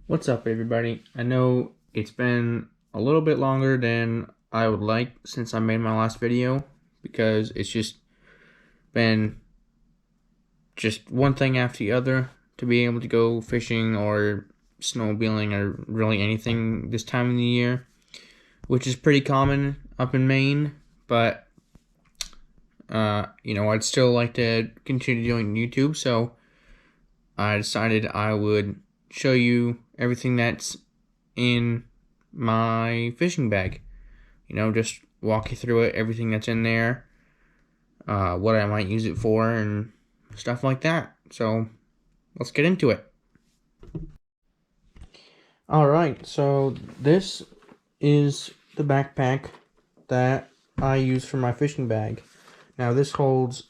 What's up, everybody? I know it's been a little bit longer than I would like since I made my last video because it's just been just one thing after the other to be able to go fishing or snowmobiling or really anything this time of the year, which is pretty common up in Maine, but I'd still like to continue doing YouTube, so I decided I would show you everything that's in my fishing bag. Just walk you through it, everything that's in there, what I might use it for, and stuff like that. So let's get into it. Alright, so this is the backpack that I use for my fishing bag. Now this holds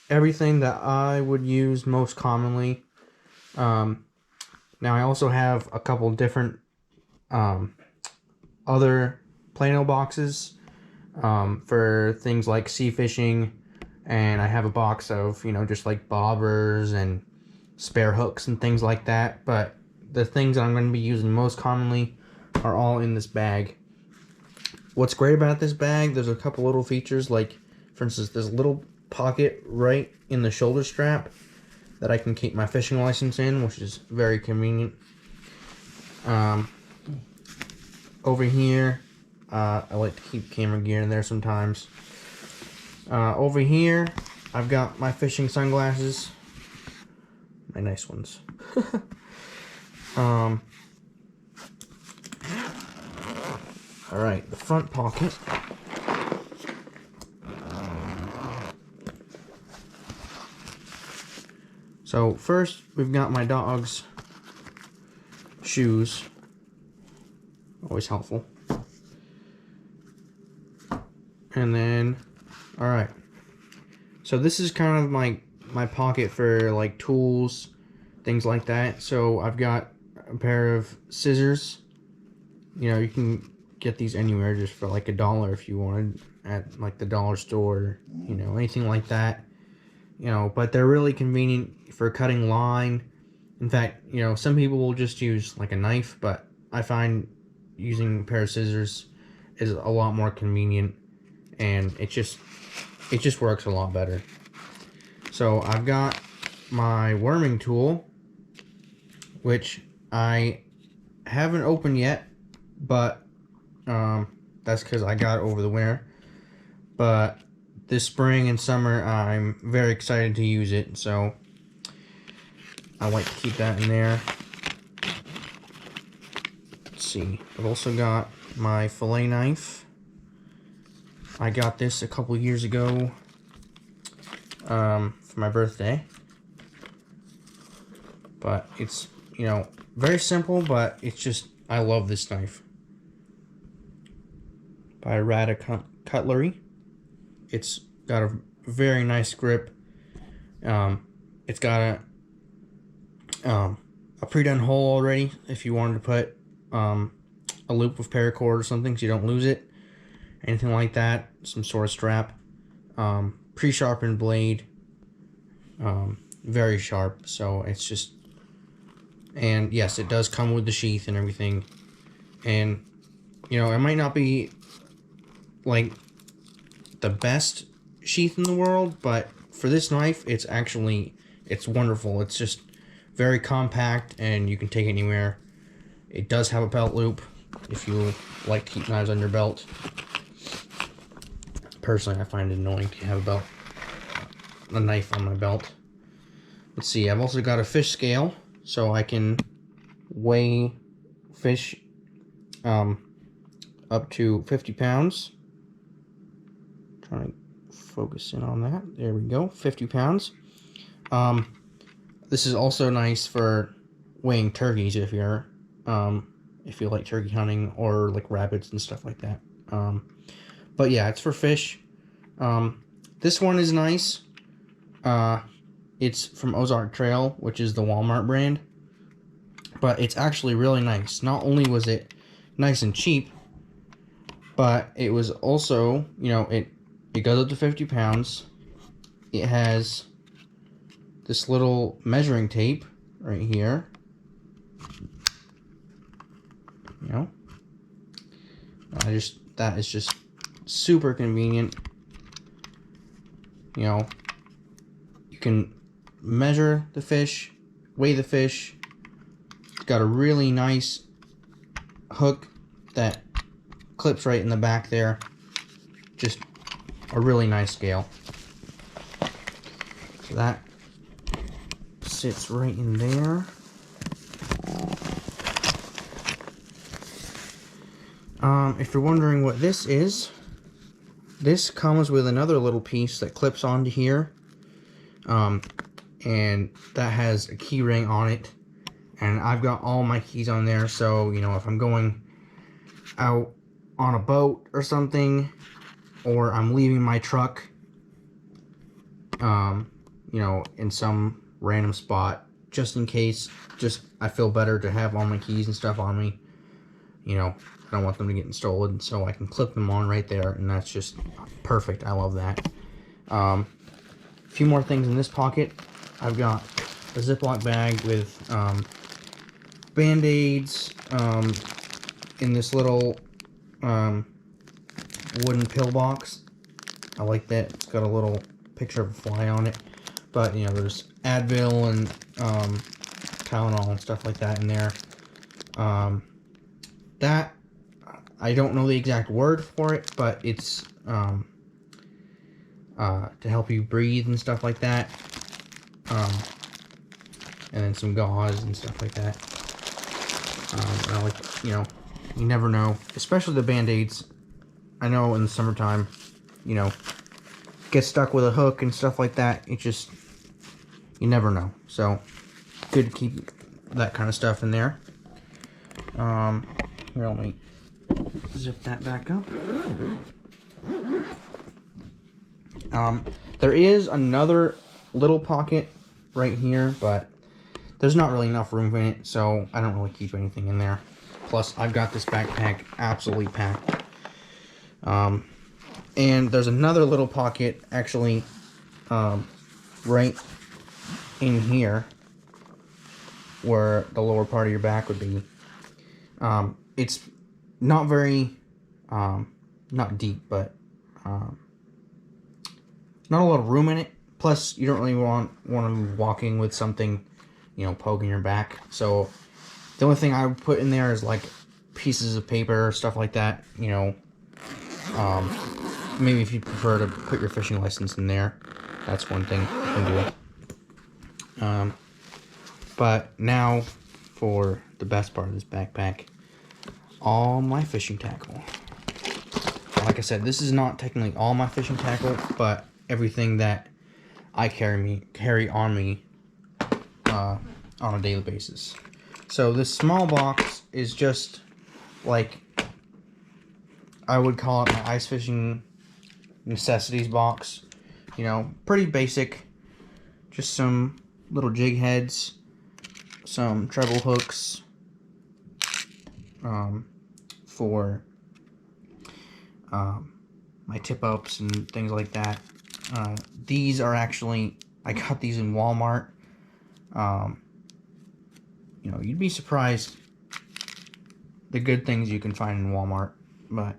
everything that I would use most commonly. Now I also have a couple different other Plano boxes for things like sea fishing, and I have a box of just like bobbers and spare hooks and things like that, but the things that I'm going to be using most commonly are all in this bag. What's great about this bag, there's a couple little features, like for instance there's a little pocket right in the shoulder strap that I can keep my fishing license in, which is very convenient. Over here, I like to keep camera gear in there sometimes. Over here, I've got my fishing sunglasses. My nice ones. Alright, the front pocket. So first, we've got my dog's shoes. Always helpful. And then, alright. So this is kind of my pocket for like tools, things like that. So I've got a pair of scissors. You can get these anywhere just for like $1 if you wanted at like the dollar store, anything like that. But they're really convenient for cutting line. In fact, some people will just use like a knife, but I find using a pair of scissors is a lot more convenient, and it just works a lot better. So I've got my worming tool, which I haven't opened yet, but that's because I got it over the winter. But this spring and summer I'm very excited to use it, so I like to keep that in there. Let's see, I've also got my fillet knife. I got this a couple years ago for my birthday. But it's, very simple, but it's just, I love this knife. By Rada Cutlery. It's got a very nice grip. It's got a pre-done hole already if you wanted to put a loop of paracord or something so you don't lose it. Anything like that. Some sort of strap. Pre-sharpened blade. Very sharp. So it's just... And yes, it does come with the sheath and everything. And, it might not be like the best sheath in the world, but for this knife, it's wonderful. It's just very compact and you can take it anywhere. It does have a belt loop if you like to keep knives on your belt. Personally, I find it annoying to have a knife on my belt. Let's see, I've also got a fish scale so I can weigh fish up to 50 pounds. Trying to focus in on that. There we go, 50 pounds. This is also nice for weighing turkeys if you like turkey hunting or like rabbits and stuff like that. But yeah, it's for fish. This one is nice. It's from Ozark Trail, which is the Walmart brand. But it's actually really nice. Not only was it nice and cheap, but it was also, it goes up to 50 pounds. It has this little measuring tape right here. That is just super convenient. You know, you can measure the fish, weigh the fish. It's got a really nice hook that clips right in the back there. Just a really nice scale. So that sits right in there. If you're wondering what this is, this comes with another little piece that clips onto here. And that has a key ring on it. And I've got all my keys on there, so, you know, if I'm going out on a boat or something, or I'm leaving my truck, you know, in some random spot, just in case, I feel better to have all my keys and stuff on me. You know, I don't want them to get stolen, so I can clip them on right there, and that's just perfect. I love that. A few more things in this pocket. I've got a Ziploc bag with Band-Aids in this little wooden pill box. I like that. It's got a little picture of a fly on it. But, you know, there's Advil and Tylenol and stuff like that in there. That, I don't know the exact word for it, but it's to help you breathe and stuff like that. And then some gauze and stuff like that. And I like, you know, you never know, especially the Band-Aids. I know in the summertime, you know, get stuck with a hook and stuff like that. It just, you never know. So, good to keep that kind of stuff in there. Here, let me zip that back up. There is another little pocket right here, but there's not really enough room in it, so I don't really keep anything in there. Plus, I've got this backpack absolutely packed. And there's another little pocket, actually, right in here, where the lower part of your back would be. It's not very, not deep, but not a lot of room in it. Plus, you don't really want to be walking with something, you know, poking your back. So, the only thing I would put in there is, like, pieces of paper or stuff like that, you know. Maybe if you prefer to put your fishing license in there, that's one thing you can do. But now, for the best part of this backpack, all my fishing tackle. Like I said, this is not technically all my fishing tackle, but everything that I carry on me on a daily basis. So this small box is just like, I would call it my ice fishing necessities box. You know, pretty basic. Just some little jig heads, some treble hooks for my tip ups and things like that. These are actually, I got these in Walmart. You know, you'd be surprised the good things you can find in Walmart. But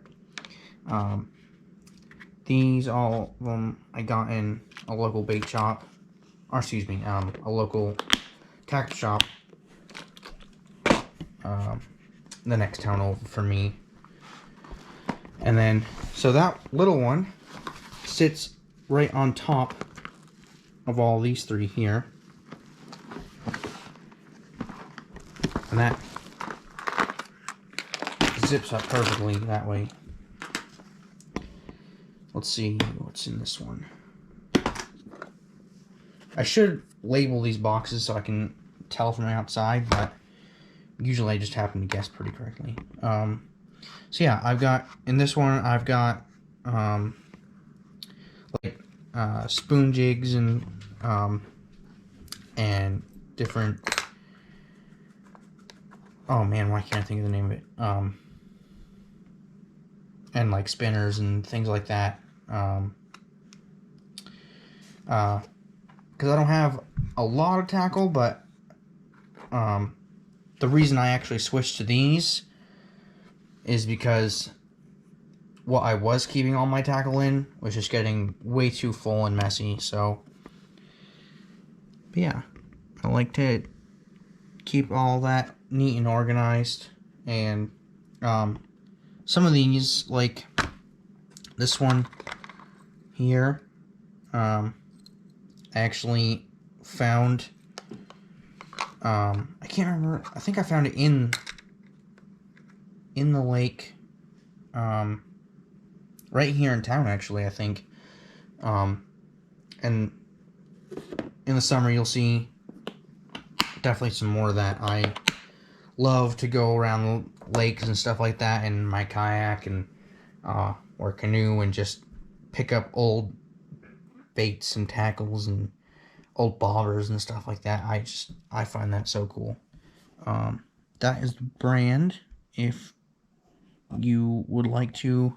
these, all of them, I got in a local bait shop, or excuse me, a local tackle shop, the next town over for me. And then, so that little one sits right on top of all these three here. And that zips up perfectly that way. Let's see what's in this one. I should label these boxes so I can tell from the outside, but usually I just happen to guess pretty correctly. So yeah, I've got, in this one, I've got like spoon jigs and different, oh man, why can't I think of the name of it? And like spinners and things like that. Because I don't have a lot of tackle, but the reason I actually switched to these is because what I was keeping all my tackle in was just getting way too full and messy. So, but yeah, I like to keep all that neat and organized. And some of these, like this one here, I actually found, I can't remember, I think I found it in the lake, right here in town, actually, I think. And in the summer, you'll see definitely some more of that. I love to go around lakes and stuff like that in my kayak and or canoe and just pick up old baits and tackles and old bobbers and stuff like that. I find that so cool. That is the brand. If you would like to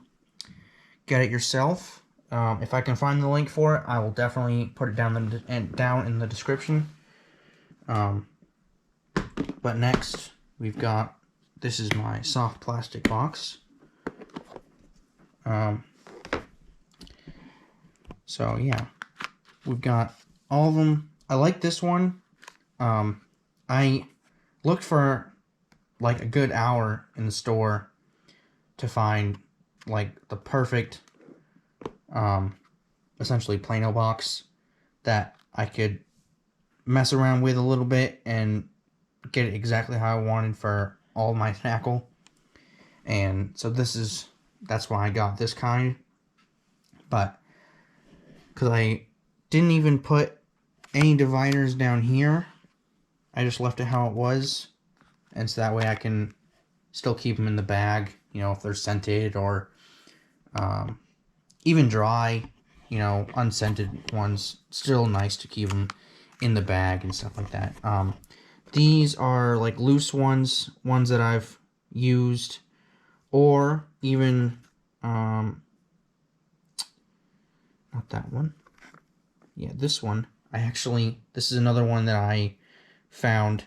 get it yourself, if I can find the link for it, I will definitely put it down in the description. But next we've got, this is my soft plastic box. So yeah, we've got all of them. I like this one. I looked for like a good hour in the store to find like the perfect essentially Plano box that I could mess around with a little bit and get it exactly how I wanted for all my tackle. And so that's why I got this kind. But because I didn't even put any dividers down here, I just left it how it was, and so that way I can still keep them in the bag, you know, if they're scented or even dry, you know, unscented ones, still nice to keep them in the bag and stuff like that. These are like loose ones that I've used, or even not that one. Yeah, this one. This is another one that I found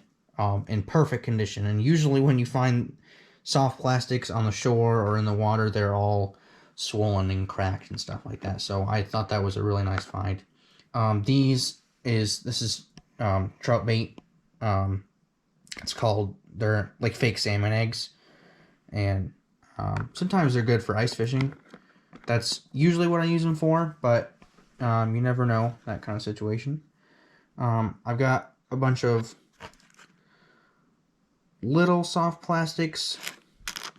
in perfect condition. And usually when you find soft plastics on the shore or in the water, they're all swollen and cracked and stuff like that. So I thought that was a really nice find. This is trout bait. It's called, they're like fake salmon eggs. And sometimes they're good for ice fishing. That's usually what I use them for, but you never know, that kind of situation. I've got a bunch of little soft plastics.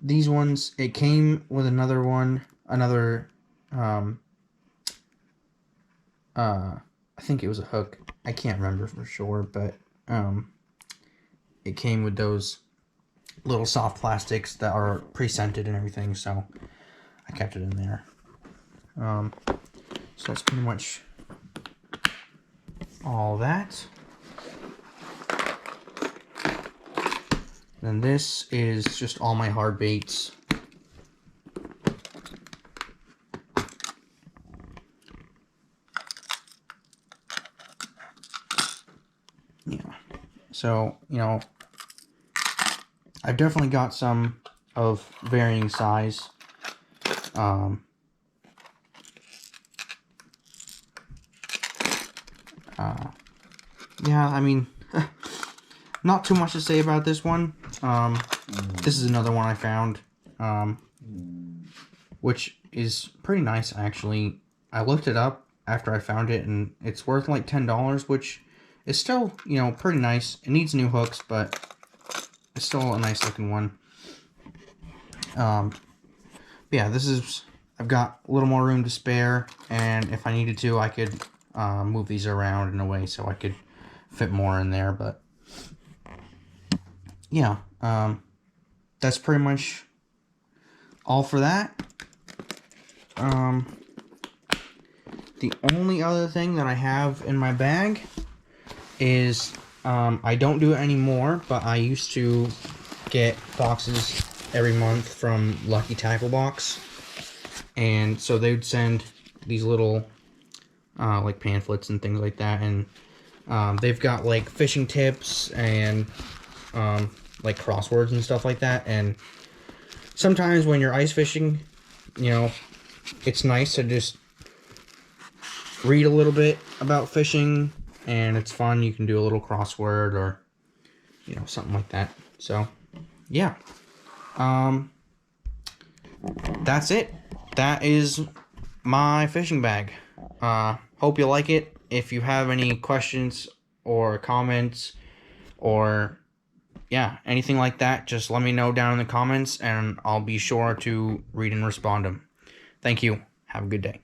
These ones, it came with another one, I think it was a hook. I can't remember for sure, but it came with those little soft plastics that are pre-scented and everything, so I kept it in there. So that's pretty much all that. Then this is just all my hard baits. Yeah. So, you know, I've definitely got some of varying size. Yeah, I mean, not too much to say about this one. This is another one I found, which is pretty nice, actually. I looked it up after I found it, and it's worth like $10, which is still, you know, pretty nice. It needs new hooks, but it's still a nice looking one. Yeah, I've got a little more room to spare, and if I needed to, I could move these around in a way so I could fit more in there, but yeah, that's pretty much all for that. The only other thing that I have in my bag is, I don't do it anymore, but I used to get boxes every month from Lucky Tackle Box, and so they would send these little like pamphlets and things like that, and they've got like fishing tips and like crosswords and stuff like that. And sometimes when you're ice fishing, you know, it's nice to just read a little bit about fishing, and it's fun. You can do a little crossword or, you know, something like that. So, yeah. That's it. That is my fishing bag. Hope you like it. If you have any questions or comments or yeah, anything like that, just let me know down in the comments and I'll be sure to read and respond them. Thank you. Have a good day.